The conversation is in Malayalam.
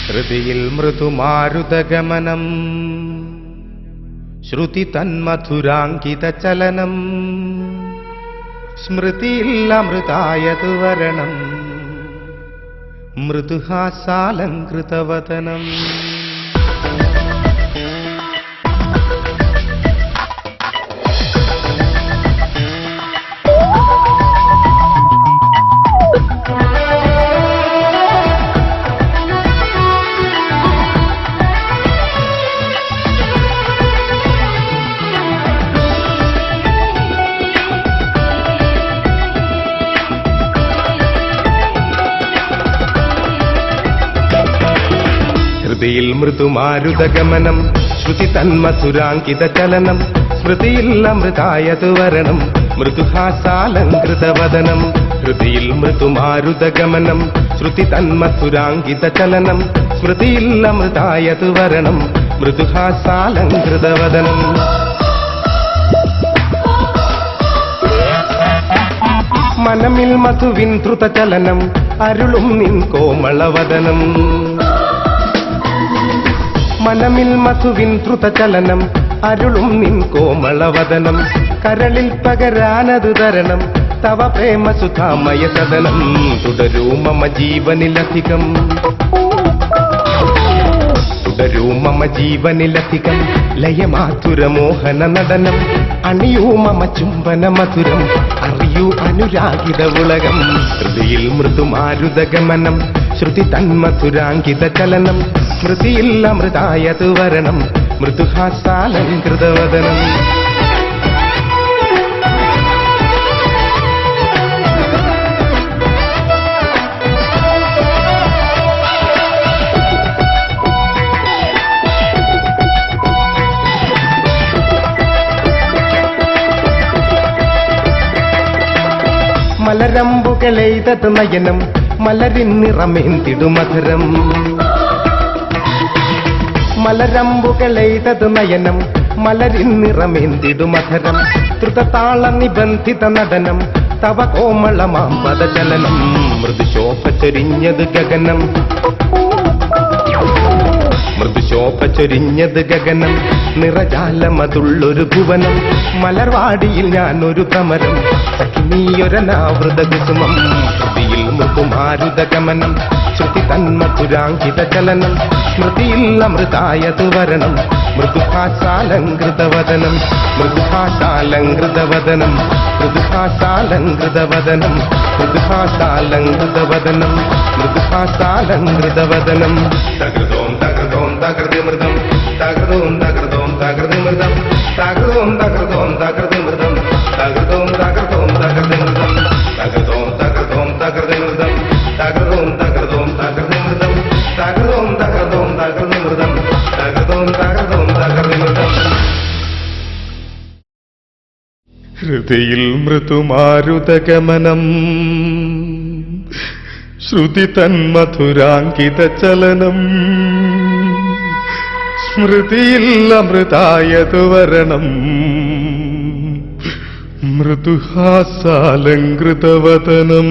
ഹൃദിയിൽ മൃദുമാരുതഗമനം ശ്രുതി തന്മധുരാങ്കിത ചലനം സ്മൃതിയിൽ അമൃതായതു വരണം മൃദുഹാസാലങ്കൃതവദനം. ഹൃദിയിൽ മൃദുമാരുതഗമനം ശ്രുതി തന്മധുരാങ്കിത ചലനം സ്മൃതിയിൽ അമൃതായതു വരണം മൃദുഹാസാലങ്കൃതവദനം. ഹൃദിയിൽ മൃദുമാരുതഗമനം ശ്രുതി തന്മധുരാങ്കിത ചലനം സ്മൃതിയിൽ അമൃതായതു വരണം മൃദുഹാസാലങ്കൃതവദനം. മനമിൽ മധുവിൻ ദ്രുതചലനം അരുളും നിൻ കോമളവദനം. മനമിൽ മധുവിൻ ദ്രുതചലനം അരുളും നിൻ കോമളവദനം. കരളിൽ പകരാനതു തരണം തവ പ്രേമസുധാമയ സദനം. തുടരൂ മമ ജീവനിലധികം തുടരൂ മമ ജീവനിലധികം ലയമാധുരമോഹന നടനം. അണിയൂ മമ ചുംബന മധുരം അറിയൂ അനുരാഗിത ഉലകം. ഹൃദയിൽ മൃദുമാരുതഗമനം ശ്രുതി തന്മധുരാങ്കിത ചലനം സ്മൃതിയിൽ അമൃതായതു വരണം മൃദുഹാസാലങ്കൃതവദനം. മലരമ്പുകളെയ്തത് നയനം മലരിൻ നിറമേന്തിടുമധുരം. മലരമ്പുകളെയ്തത് നയനം മലരിൻ നിറമേന്തിടുമധുരം. ദ്രുതതാള നിബന്ധിത നടനം തവ കോമളമാം പദചലനം. മൃദുശോഭ ചൊരിഞ്ഞത് ഗഗനം മൃദുശോഭ ചൊരിഞ്ഞത് ഗഗനം. നിറജാലമതുള്ളൊരു ഭുവനം മലർവാടിയിൽ ഞാനൊരു ഭ്രമരം സഖിനീയൊരനാവൃത കുസുമം. ഹൃദിയിൽ മൃദുമാരുതഗമനം ശ്രുതി തന്മധുരാങ്കിത ചലനം സ്മൃതിയിൽ അമൃതായതു വരണം മൃദുഹാസാലങ്കൃതവദനം മൃദുഹാസാലങ്കൃതവദനം മൃദുഹാസാലങ്കൃതവദനം മൃദുഹാസാലങ്കൃതവദനം മൃദുഹാസാലങ്കൃതവദനം. തകൃതോം തകൃതോം തകൃതിമൃതം തകൃതോം തകൃതോം തകൃതിമൃതം തകൃതോം തകൃതോം തകൃതിമൃതം തകൃതോം തകൃതോം തകൃതിമൃതം തകൃതോം തകൃതോം തകൃതിമൃതം തകൃതോം തകൃതോം തകൃതിമൃതം തകൃതോം തകൃതോം തകൃതിമൃതം തകൃതോം തകൃതോം തകൃതിമൃതം. ഹൃദയിൽ മൃദുമാരുതഗമനം ശ്രുതി തന്മധുരാങ്കിത ചലനം സ്മൃതിയിൽ അമൃതായതു വരണം മൃദുഹാസാലങ്കൃതവദനം.